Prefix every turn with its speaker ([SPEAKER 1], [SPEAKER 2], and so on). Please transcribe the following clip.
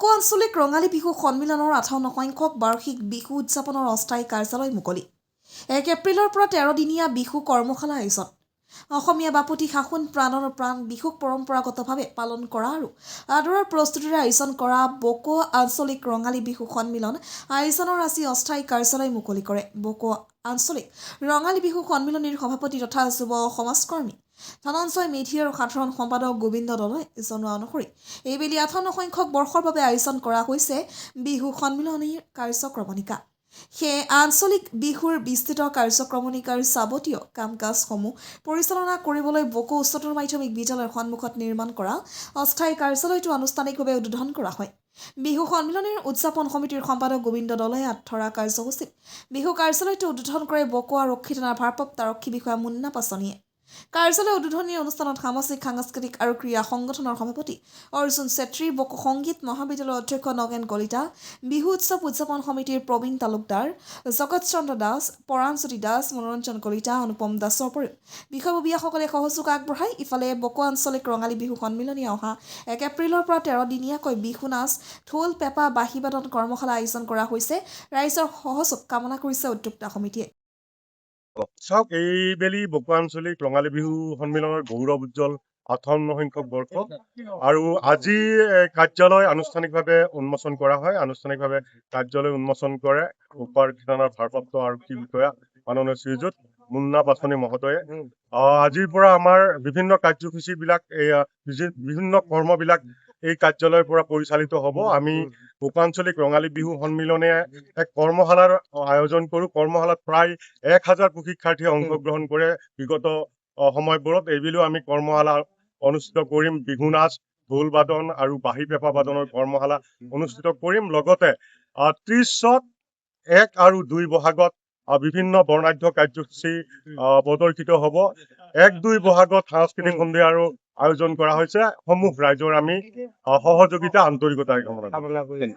[SPEAKER 1] বকো আঞ্চলিক ৰঙালী বিহু সন্মিলনৰ 58 সংখ্যক বাৰ্ষিক বিহু উদযাপনৰ অস্থায়ী কাৰ্যালয় মুকলি 1 এপ্ৰিলৰ পৰা 13 দিনীয়া বিহু কৰ্মশালা আয়োজন অসমীয়া বাপতি সাহোন প্ৰাণৰ প্ৰাণ বিহুক পৰম্পৰাগতভাৱে পালন কৰা আৰু আদৰৰ প্ৰস্তুতিৰে আয়োজন কৰা বকো আঞ্চলিক ৰঙালী বিহু সন্মিলন আয়োজনৰ আজি অস্থায়ী কাৰ্যালয় মুকলি কৰে বকো আঞ্চলিক ৰঙালী বিহু সন্মিলনীৰ সভাপতি তথা যুৱ সমাজকৰ্মী ধনঞ্জয় মেধি আৰু সাধাৰণ সম্পাদক গোবিন্দ দলৈ জনোৱা অনুসৰি এইবেলি 58 সংখ্যক বৰ্ষৰ বাবে আয়োজন কৰা হৈছে বিহু সন্মিলনীৰ কাৰ্যক্ৰমণিকা সেই আঞ্চলিক বিহুৰ বিস্তৃত কাৰ্যক্ৰমণিকাৰ যাৱতীয় কাম কাজসমূহ পৰিচালনা কৰিবলৈ বকো উচ্চতৰ মাধ্যমিক বিদ্যালয়ৰ সন্মুখত নিৰ্মাণ কৰা অস্থায়ী কাৰ্যালয়টো আনুষ্ঠানিকভাৱে উদ্বোধন কৰা হয় বিহু সন্মিলনীৰ উদযাপন সমিতিৰ সম্পাদক গোবিন্দ দলৈ ধৰা কাৰ্যসূচীত বিহু কাৰ্যালয়টো উদ্বোধন কৰে বকো আৰক্ষী থানাৰ ভাৰপ্ৰাপ্ত আৰক্ষী বিষয়া মুন্না পাছনিয়ে কাৰ্যালয় উদ্বোধনী অনুষ্ঠানত সামাজিক সাংস্কৃতিক আৰু ক্ৰীড়া সংগঠনৰ সভাপতি অৰ্জুন চেত্ৰী বকো সংগীত মহাবিদ্যালয়ৰ অধ্যক্ষ নগেন কলিতা বিহু উৎসৱ উদযাপন সমিতিৰ প্ৰবীণ তালুকদাৰ জগত চন্দ্ৰ দাস পৰাঞ্জলি দাস মনোৰঞ্জন কলিতা অনুপম দাসৰ উপৰিও বিষয়ববীয়াসকলে সহযোগ আগবঢ়ায় ইফালে বকো আঞ্চলিক ৰঙালী বিহু সন্মিলনী অহা 1 এপ্ৰিলৰ পৰা 13 দিনীয়াকৈ বিহু নাচ ঢোল পেঁপা বাঁহী বাদন কৰ্মশালা আয়োজন কৰা হৈছে ৰাইজৰ সহযোগ কামনা কৰিছে উদ্যোক্তা সমিতিয়ে
[SPEAKER 2] চাওক এইবেলি বকো আঞ্চলিক ৰঙালী বিহু সন্মিলনৰ গৌৰৱ উজ্জ্বল 58 সংখ্যক বৰ্ষ আৰু আজি কাৰ্যালয় আনুষ্ঠানিকভাৱে উন্মোচন কৰা হয় আনুষ্ঠানিকভাৱে কাৰ্যালয় উন্মোচন কৰে বকো আৰক্ষী থানাৰ ভাৰপ্ৰাপ্ত আৰক্ষী বিষয়া মাননীয় শ্ৰীযুত মুন্না পাছনি মহোদয়ে আজিৰ পৰা আমাৰ বিভিন্ন কাৰ্যসূচীবিলাক বিভিন্ন কৰ্মবিলাক এই কাৰ্যালয়ৰ পৰা পৰিচালিত হ'ব আমি বকো আঞ্চলিক ৰঙালী বিহু সন্মিলনে এক কৰ্মশালাৰ আয়োজন কৰোঁ কৰ্মশালাত প্ৰায় 1000 প্ৰশিক্ষাৰ্থীয়ে অংশগ্ৰহণ কৰে বিগত সময়বোৰত এইবেলিও আমি কৰ্মশালা অনুষ্ঠিত কৰিম বিহু নাচ ঢোল বাদন আৰু বাঁহী পেঁপা বাদনৰ কৰ্মশালা অনুষ্ঠিত কৰিম লগতে 30 1 আৰু 2 বহাগত বিভিন্ন বৰ্ণাঢ্য কাৰ্যসূচী প্ৰদৰ্শিত হ'ব 1-2 বহাগত সাংস্কৃতিক সন্ধিয়াৰো আয়োজন কৰা হৈছে সমূহ ৰাইজৰ আমি সহযোগিতা আন্তৰিকতাৰে কামনা কৰিম